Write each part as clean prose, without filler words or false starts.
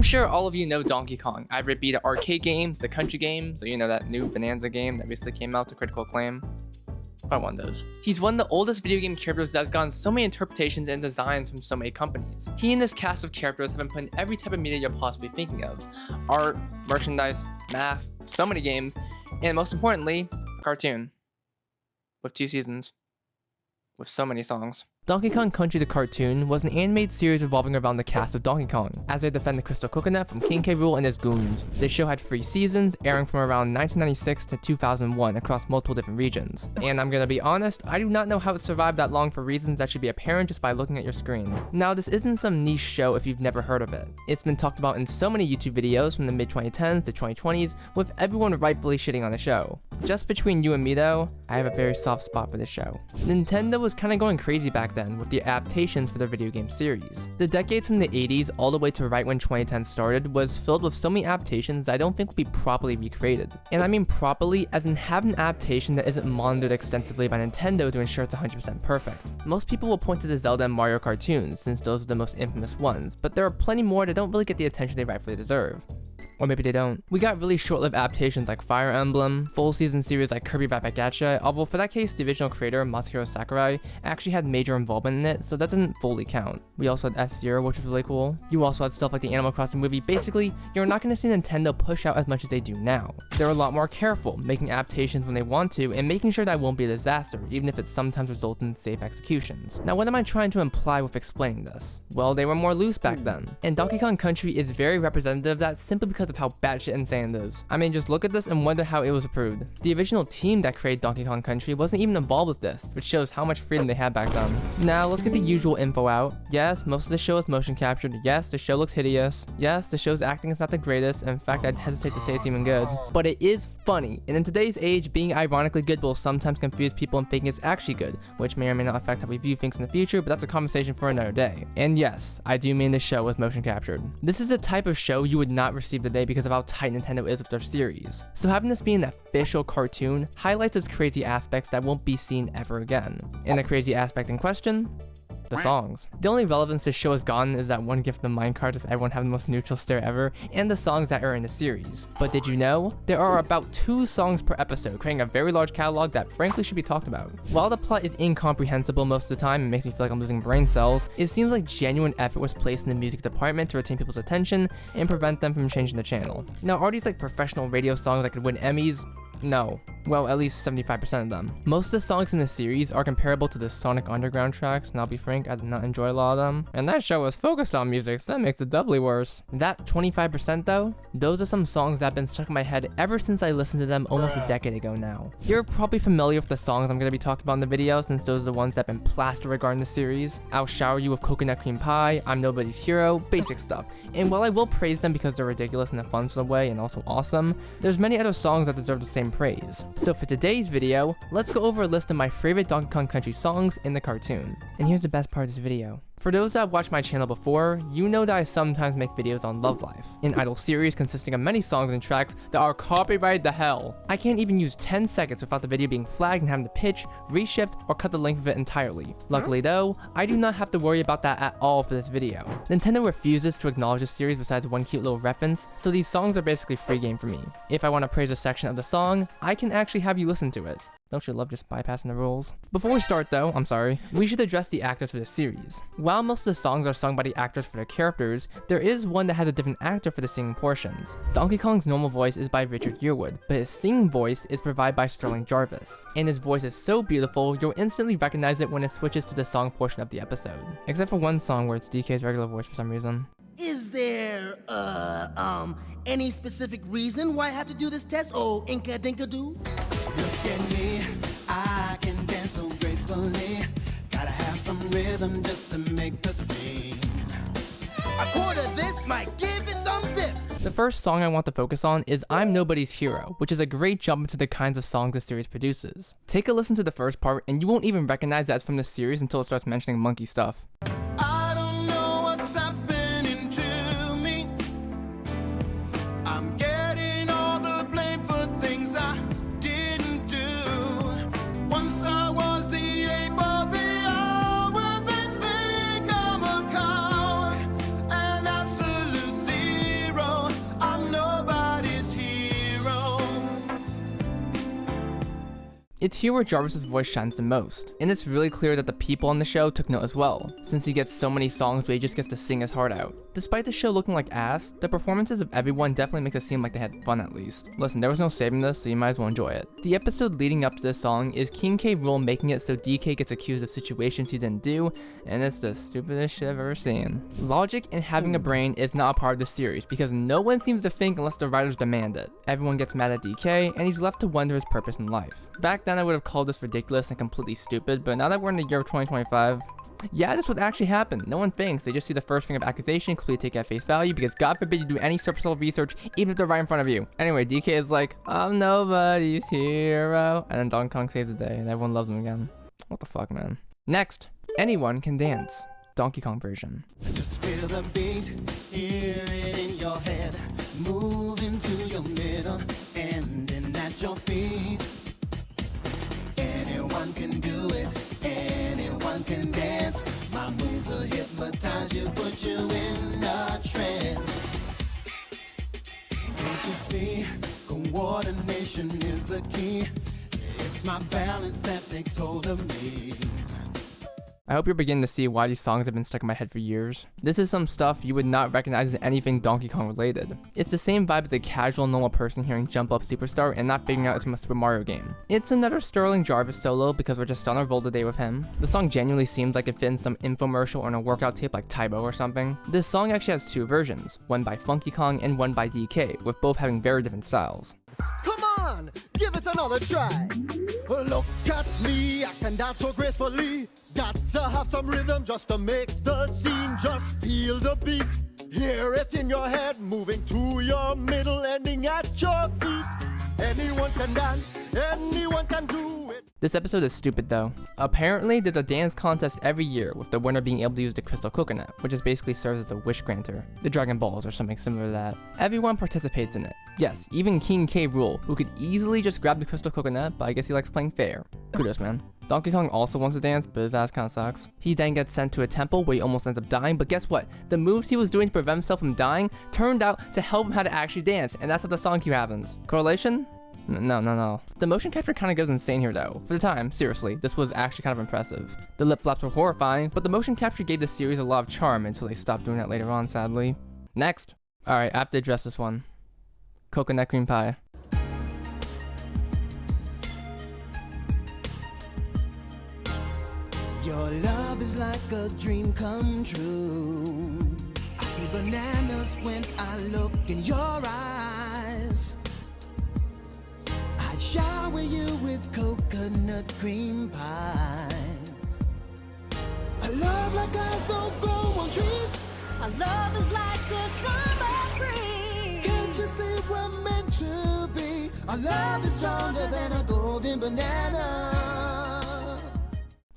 sure all of you know Donkey Kong. I've repeated arcade games, the country game, so you know that new Bonanza game that recently came out to critical acclaim. Probably one of those. He's one of the oldest video game characters that has gotten so many interpretations and designs from so many companies. He and his cast of characters have been put in every type of media you're possibly thinking of. Art, merchandise, math, so many games, and most importantly, a cartoon. With 2 seasons. With so many songs. Donkey Kong Country the Cartoon was an animated series revolving around the cast of Donkey Kong, as they defend the Crystal Coconut from King K. Rool and his goons. The show had 3 seasons, airing from around 1996 to 2001 across multiple different regions. And I'm gonna be honest, I do not know how it survived that long for reasons that should be apparent just by looking at your screen. Now, this isn't some niche show if you've never heard of it. It's been talked about in so many YouTube videos from the mid-2010s to 2020s, with everyone rightfully shitting on the show. Just between you and me though, I have a very soft spot for this show. Nintendo was kinda going crazy back then with the adaptations for their video game series. The decades from the 80s all the way to right when 2010 started was filled with so many adaptations that I don't think will be properly recreated. And I mean properly as in have an adaptation that isn't monitored extensively by Nintendo to ensure it's 100% perfect. Most people will point to the Zelda and Mario cartoons since those are the most infamous ones, but there are plenty more that don't really get the attention they rightfully deserve. Or maybe they don't. We got really short-lived adaptations like Fire Emblem, full season series like Kirby Right Back Atcha, although for that case, the original creator, Masahiro Sakurai, actually had major involvement in it, so that doesn't fully count. We also had F-Zero, which was really cool. You also had stuff like the Animal Crossing movie. Basically, you're not going to see Nintendo push out as much as they do now. They're a lot more careful, making adaptations when they want to, and making sure that won't be a disaster, even if it sometimes results in safe executions. Now, what am I trying to imply with explaining this? Well, they were more loose back then, and Donkey Kong Country is very representative of that simply because of how batshit insane it is. I mean, just look at this and wonder how it was approved. The original team that created Donkey Kong Country wasn't even involved with this, which shows how much freedom they had back then. Now, let's get the usual info out. Yes, most of the show is motion captured. Yes, the show looks hideous. Yes, the show's acting is not the greatest. In fact, I'd hesitate to say it's even good. But it is funny, and in today's age, being ironically good will sometimes confuse people and thinking it's actually good, which may or may not affect how we view things in the future, but that's a conversation for another day. And yes, I do mean the show was motion captured. This is the type of show you would not receive today because of how tight Nintendo is with their series. So having this be an official cartoon highlights its crazy aspects that won't be seen ever again. And the crazy aspect in question? The songs. The only relevance this show has gotten is that one gift of minecart if everyone have the most neutral stare ever, and the songs that are in the series. But did you know? There are about 2 songs per episode, creating a very large catalog that frankly should be talked about. While the plot is incomprehensible most of the time and makes me feel like I'm losing brain cells, it seems like genuine effort was placed in the music department to retain people's attention and prevent them from changing the channel. Now, are these like professional radio songs that could win Emmys? No. Well, at least 75% of them. Most of the songs in the series are comparable to the Sonic Underground tracks, and I'll be frank, I did not enjoy a lot of them. And that show was focused on music, so that makes it doubly worse. That 25% though, those are some songs that have been stuck in my head ever since I listened to them almost a decade ago now. You're probably familiar with the songs I'm going to be talking about in the video, since those are the ones that have been plastered regarding the series. I'll shower you with coconut cream pie, I'm nobody's hero, basic stuff. And while I will praise them because they're ridiculous in a fun sort of way and also awesome, there's many other songs that deserve the same praise. So for today's video, let's go over a list of my favorite Donkey Kong Country songs in the cartoon. And here's the best part of this video. For those that have watched my channel before, you know that I sometimes make videos on Love Life, an idol series consisting of many songs and tracks that are copyrighted to hell. I can't even use 10 seconds without the video being flagged and having to pitch, reshift, or cut the length of it entirely. Luckily though, I do not have to worry about that at all for this video. Nintendo refuses to acknowledge this series besides one cute little reference, so these songs are basically free game for me. If I want to praise a section of the song, I can actually have you listen to it. Don't you love just bypassing the rules? Before we start though, we should address the actors for the series. While most of the songs are sung by the actors for their characters, there is one that has a different actor for the singing portions. Donkey Kong's normal voice is by Richard Yearwood, but his singing voice is provided by Sterling Jarvis. And his voice is so beautiful, you'll instantly recognize it when it switches to the song portion of the episode. Except for one song where it's DK's regular voice for some reason. Is there, any specific reason why I have to do this test? Oh, Inka Dinka Doo? Look at me, I can dance so gracefully. Gotta have some rhythm just to make the scene. A quarter this might give it some zip. The first song I want to focus on is I'm Nobody's Hero, which is a great jump into the kinds of songs the series produces. Take a listen to the first part and you won't even recognize that it's from the series until it starts mentioning monkey stuff. I don't know what's happening to me. I'm getting all the blame for things I didn't do. Once I was the ape of the hour, they think I'm a coward, an absolute zero. It's here where Jarvis's voice shines the most, and it's really clear that the people on the show took note as well, since he gets so many songs where he just gets to sing his heart out. Despite the show looking like ass, the performances of everyone definitely makes it seem like they had fun at least. Listen, there was no saving this, so you might as well enjoy it. The episode leading up to this song is King K. Rool making it so DK gets accused of situations he didn't do, and it's the stupidest shit I've ever seen. Logic and having a brain is not a part of the series, because no one seems to think unless the writers demand it. Everyone gets mad at DK, and he's left to wonder his purpose in life. Back then I would have called this ridiculous and completely stupid, but now that we're in the year of 2025, yeah, this would actually happen. No one thinks. They just see the first thing of accusation, completely take it at face value, because God forbid you do any surface level research, even if they're right in front of you. Anyway, DK is like, I'm nobody's hero, and then Donkey Kong saves the day, and everyone loves him again. What the fuck, man? Next, anyone can dance. Donkey Kong version. Just feel the beat, hear it in your head, move into your middle, ending at your feet. Anyone can do it, anyone can dance. My moves will hypnotize you, put you in a trance. Can't you see, coordination is the key. It's my balance that takes hold of me. I hope you're beginning to see why these songs have been stuck in my head for years. This is some stuff you would not recognize as anything Donkey Kong related. It's the same vibe as a casual normal person hearing Jump Up Superstar and not figuring out it's from a Super Mario game. It's another Sterling Jarvis solo because we're just on a roll today with him. The song genuinely seems like it fit in some infomercial or in a workout tape like Tybo or something. This song actually has two versions, one by Funky Kong and one by DK, with both having very different styles. Come on, give it another try. Look at me, I can dance so gracefully. Got to have some rhythm just to make the scene. Just feel the beat, hear it in your head, moving to your middle, ending at your feet. Anyone can dance, anyone can do it. This episode is stupid though. Apparently, there's a dance contest every year with the winner being able to use the crystal coconut, which is basically serves as a wish granter. The Dragon Balls or something similar to that. Everyone participates in it. Yes, even King K. Rool, who could easily just grab the crystal coconut, but I guess he likes playing fair. Kudos, man. Donkey Kong also wants to dance, but his ass kinda sucks. He then gets sent to a temple where he almost ends up dying, but guess what? The moves he was doing to prevent himself from dying turned out to help him how to actually dance, and that's how the song keep happens. Correlation? No. The motion capture kind of goes insane here though. For the time, seriously, this was actually kind of impressive. The lip flaps were horrifying, but the motion capture gave the series a lot of charm until they stopped doing that later on, sadly. Next. Alright, I have to address this one. Coconut cream pie. Your love is like a dream come true. I see bananas when I look in your eyes. I'd shower you with coconut cream pies. A love like ours don't grow on trees. Our love is like a summer breeze. Can't you see we're meant to be? Our love is stronger than a golden banana.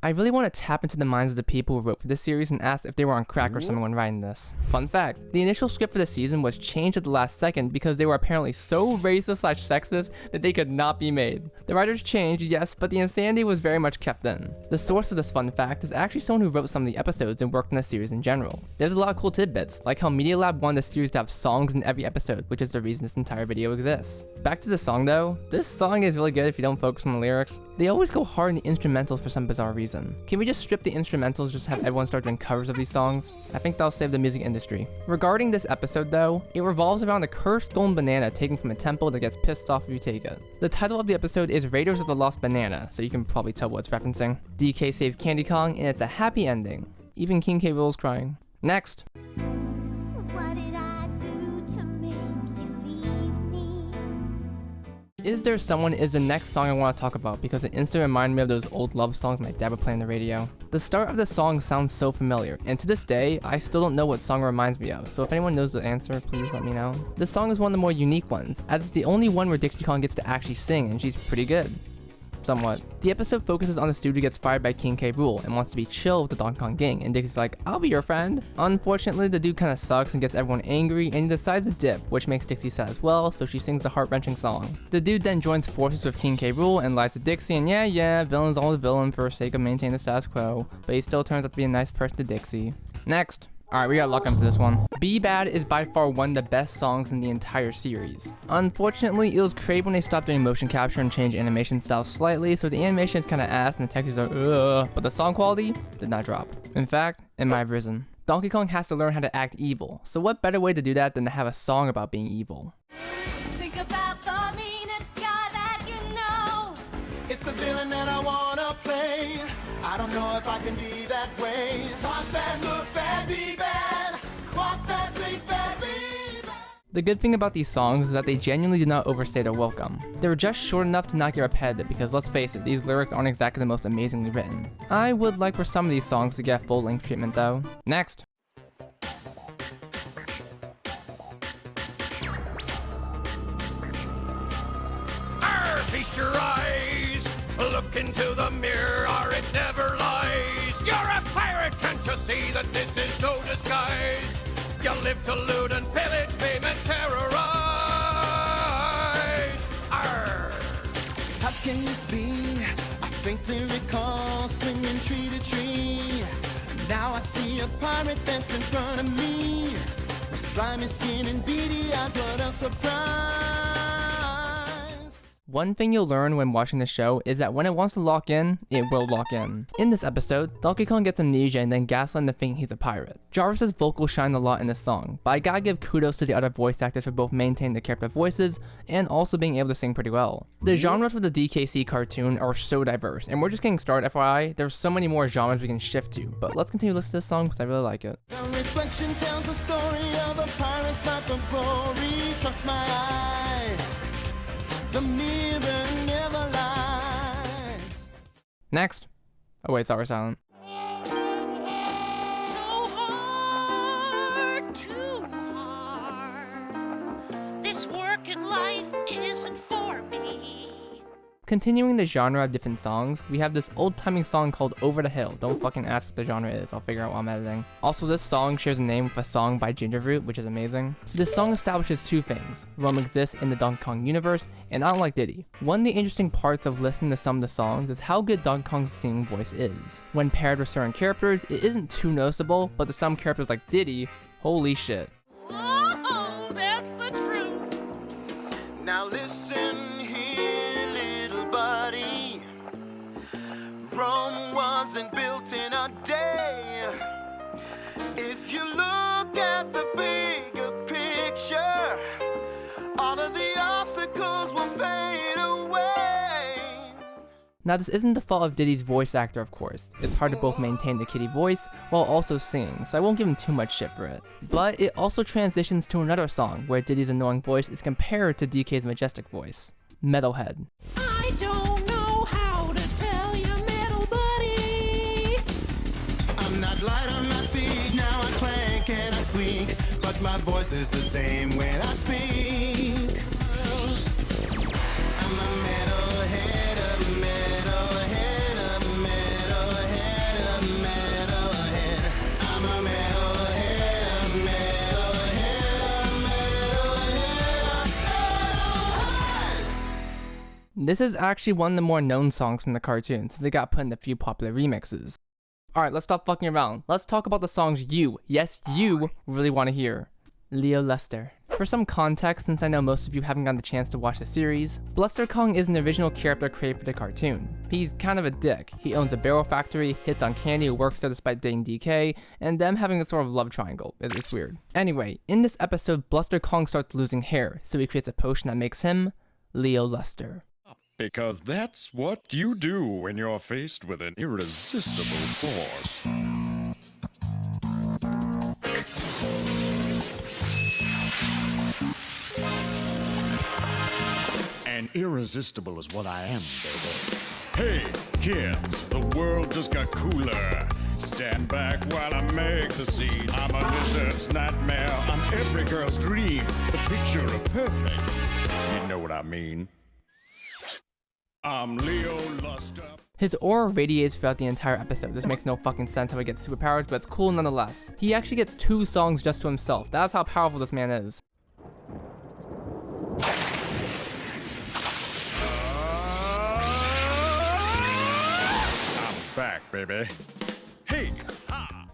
I really want to tap into the minds of the people who wrote for this series and ask if they were on crack or something when writing this. Fun fact, the initial script for the season was changed at the last second because they were apparently so racist/sexist that they could not be made. The writers changed, yes, but the insanity was very much kept in. The source of this fun fact is actually someone who wrote some of the episodes and worked on the series in general. There's a lot of cool tidbits, like how Media Lab wanted the series to have songs in every episode, which is the reason this entire video exists. Back to the song though, this song is really good if you don't focus on the lyrics. They always go hard in the instrumentals for some bizarre reason. Can we just strip the instrumentals, just have everyone start doing covers of these songs? I think that'll save the music industry. Regarding this episode though, it revolves around a cursed stolen banana taken from a temple that gets pissed off if you take it. The title of the episode is Raiders of the Lost Banana, so you can probably tell what it's referencing. DK saves Candy Kong and it's a happy ending. Even King K. Rool's crying. Next. What did I do to make you leave me? Is There Someone is the next song I want to talk about because it instantly reminded me of those old love songs my dad would play on the radio. The start of the song sounds so familiar, and to this day, I still don't know what song it reminds me of, so if anyone knows the answer, please let me know. This song is one of the more unique ones, as it's the only one where Dixie Kong gets to actually sing, and she's pretty good. Somewhat. The episode focuses on the student who gets fired by King K. Rool and wants to be chill with the Donkey Kong gang, and Dixie's like, I'll be your friend. Unfortunately, the dude kinda sucks and gets everyone angry, and he decides to dip, which makes Dixie sad as well, so she sings the heart-wrenching song. The dude then joins forces with King K. Rool and lies to Dixie, and yeah, villain's always villain for the sake of maintaining the status quo, but he still turns out to be a nice person to Dixie. Next. Alright, we got luck on for this one. Be Bad is by far one of the best songs in the entire series. Unfortunately, it was created when they stopped doing motion capture and changed animation style slightly, so the animation is kinda ass and the textures are but the song quality did not drop. In fact, it might have risen. Donkey Kong has to learn how to act evil, so what better way to do that than to have a song about being evil? Think about the meanest guy that you know. It's the villain that I wanna play. I don't know if I can be that way. Talk bad, look bad, be bad. Walk bad, think bad, be bad. The good thing about these songs is that they genuinely do not overstay their welcome. They were just short enough to not get repetitive because let's face it, these lyrics aren't exactly the most amazingly written. I would like for some of these songs to get full-length treatment though. Next. Feast your eyes, look into the mirror, it never lies. You're a pirate, can't you see that this is no disguise? You live to loot and pillage, maim and terrorize. Arr! How can this be? I faintly recall swinging tree to tree. Now I see a pirate that's in front of me. With slimy skin and beady eyes, what a surprise. One thing you'll learn when watching the show is that when it wants to lock in, it will lock in. In this episode, Donkey Kong gets amnesia and then gaslit into thinking he's a pirate. Jarvis's vocals shine a lot in this song, but I gotta give kudos to the other voice actors for both maintaining the character voices and also being able to sing pretty well. The genres for the DKC cartoon are so diverse, and we're just getting started FYI, there's so many more genres we can shift to, but let's continue to listen to this song because I really like it. The reflection tells the story of a pirate's life of glory. Trust my eye. The mirror never lies. Next. Oh wait, sorry, silent. So hard, too hard. This work and life isn't for me. Continuing the genre of different songs, we have this old-timing song called Over the Hill. Don't fucking ask what the genre is, I'll figure out while I'm editing. Also, this song shares a name with a song by Gingerroot, which is amazing. This song establishes two things. Rome exists in the Donkey Kong universe, and I don't like Diddy. One of the interesting parts of listening to some of the songs is how good Donkey Kong's singing voice is. When paired with certain characters, it isn't too noticeable, but to some characters like Diddy, holy shit. Oh, that's the truth. Now listen here, little buddy. Rome wasn't built in a day. If you look at the bigger picture, all of the obstacles will fade away. Now this isn't the fault of Diddy's voice actor, of course. It's hard to both maintain the kitty voice while also singing, so I won't give him too much shit for it. But it also transitions to another song where Diddy's annoying voice is compared to DK's majestic voice. Metalhead. I don't know how to tell you, metal buddy. I'm not light on my feet, now I clank and I squeak, but my voice is the same when I speak. I'm a metalhead, a metalhead, a metalhead, a metalhead. I'm a metalhead, a metalhead, a metalhead. This is actually one of the more known songs from the cartoon, since it got put in a few popular remixes. Alright, let's stop fucking around. Let's talk about the songs you, yes you, really want to hear. Leo Lester. For some context, since I know most of you haven't gotten the chance to watch the series, Bluster Kong is an original character created for the cartoon. He's kind of a dick. He owns a barrel factory, hits on Candy who works there despite dating DK, and them having a sort of love triangle. It's weird. Anyway, in this episode, Bluster Kong starts losing hair, so he creates a potion that makes him Leo Lester. Because that's what you do when you're faced with an irresistible force. And irresistible is what I am, baby. Hey, kids, the world just got cooler. Stand back while I make the scene. I'm a lizard's nightmare. I'm every girl's dream. The picture of perfect. You know what I mean? I'm Leo Luster. His aura radiates throughout the entire episode. This makes no fucking sense how he gets superpowers, but it's cool nonetheless. He actually gets 2 songs just to himself. That's how powerful this man is. I'm back, baby. Hey, ha!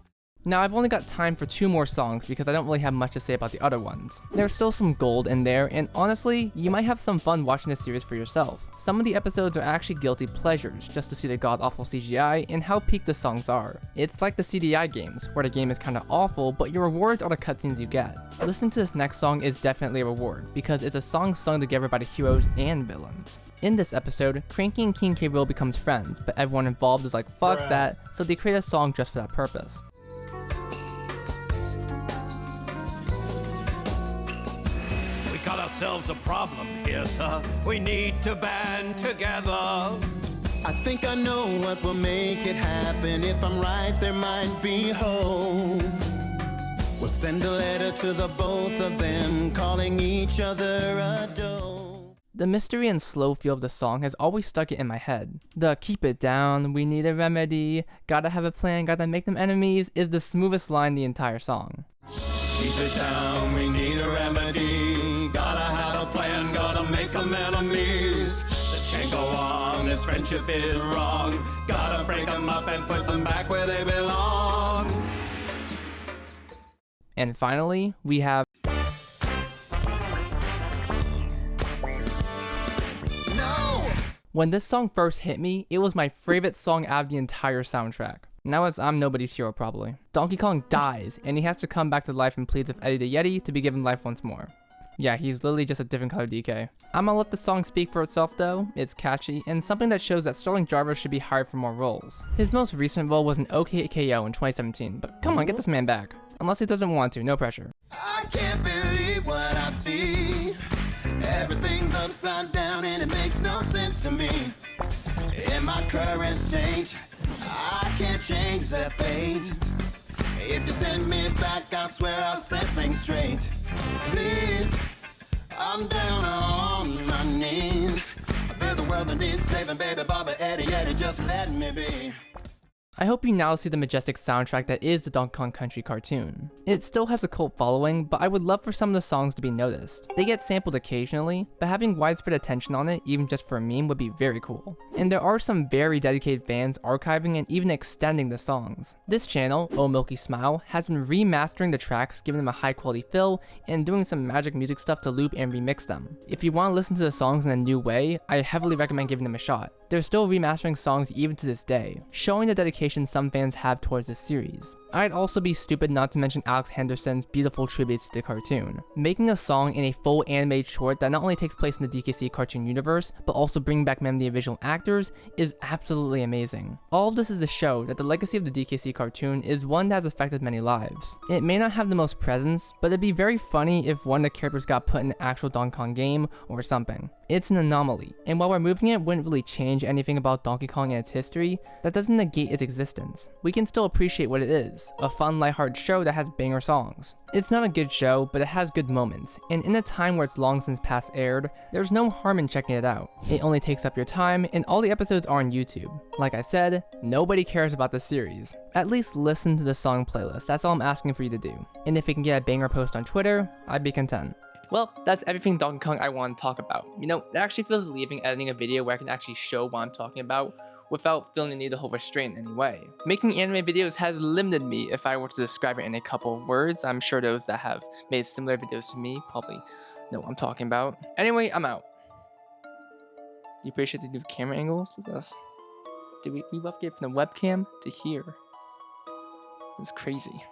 Now I've only got time for 2 more songs because I don't really have much to say about the other ones. There's still some gold in there, and honestly, you might have some fun watching this series for yourself. Some of the episodes are actually guilty pleasures just to see the god-awful CGI and how peak the songs are. It's like the CDI games, where the game is kinda awful, but your rewards are the cutscenes you get. Listening to this next song is definitely a reward, because it's a song sung together by the heroes and villains. In this episode, Cranky and King K. Rool becomes friends, but everyone involved is like, fuck that, so they create a song just for that purpose. We got ourselves a problem here, sir. We need to band together. I think I know what will make it happen. If I'm right, there might be hope. We'll send a letter to the both of them, calling each other a dope. The mystery and slow feel of the song has always stuck it in my head. The keep it down, we need a remedy, gotta have a plan, gotta make them enemies is the smoothest line in the entire song. Keep it down, we need a remedy. Gotta have a plan, gotta make them enemies. This can't go on, this friendship is wrong. Gotta break them up and put them back where they belong. And finally, we have No! When this song first hit me, it was my favorite song out of the entire soundtrack. Now I'm nobody's hero probably. Donkey Kong dies, and he has to come back to life and pleads with Eddie the Yeti to be given life once more. Yeah, he's literally just a different color DK. I'm gonna let the song speak for itself though. It's catchy, and something that shows that Sterling Jarvis should be hired for more roles. His most recent role was in OKKO in 2017, but come on, get this man back. Unless he doesn't want to, no pressure. I can't believe what I see. Everything's upside down and it makes no sense to me. In my current state, I can't change that fate. If you send me back, I swear I'll set things straight. Please, I'm down on my knees. There's a world that needs saving, baby, Baba, Eddie, Eddie, just let me be. I hope you now see the majestic soundtrack that is the Donkey Kong Country cartoon. It still has a cult following, but I would love for some of the songs to be noticed. They get sampled occasionally, but having widespread attention on it, even just for a meme, would be very cool. And there are some very dedicated fans archiving and even extending the songs. This channel, Oh Milky Smile, has been remastering the tracks, giving them a high quality fill, and doing some magic music stuff to loop and remix them. If you want to listen to the songs in a new way, I heavily recommend giving them a shot. They're still remastering songs even to this day, showing the dedication some fans have towards this series. I'd also be stupid not to mention Alex Henderson's beautiful tributes to the cartoon. Making a song in a full animated short that not only takes place in the DKC cartoon universe, but also bringing back many of the original actors is absolutely amazing. All of this is to show that the legacy of the DKC cartoon is one that has affected many lives. It may not have the most presence, but it'd be very funny if one of the characters got put in an actual Donkey Kong game or something. It's an anomaly, and while removing it wouldn't really change anything about Donkey Kong and its history, that doesn't negate its existence. We can still appreciate what it is, a fun, lighthearted show that has banger songs. It's not a good show, but it has good moments, and in a time where it's long since past aired, there's no harm in checking it out. It only takes up your time, and all the episodes are on YouTube. Like I said, nobody cares about the series. At least listen to the song playlist, that's all I'm asking for you to do. And if we can get a banger post on Twitter, I'd be content. Well, that's everything Donkey Kong I want to talk about. You know, it actually feels relieving editing a video where I can actually show what I'm talking about without feeling the need to hold restraint in any way. Making anime videos has limited me if I were to describe it in a couple of words. I'm sure those that have made similar videos to me probably know what I'm talking about. Anyway, I'm out. You appreciate the new camera angles? Look at this. Dude, we upgraded from the webcam to here. It's crazy.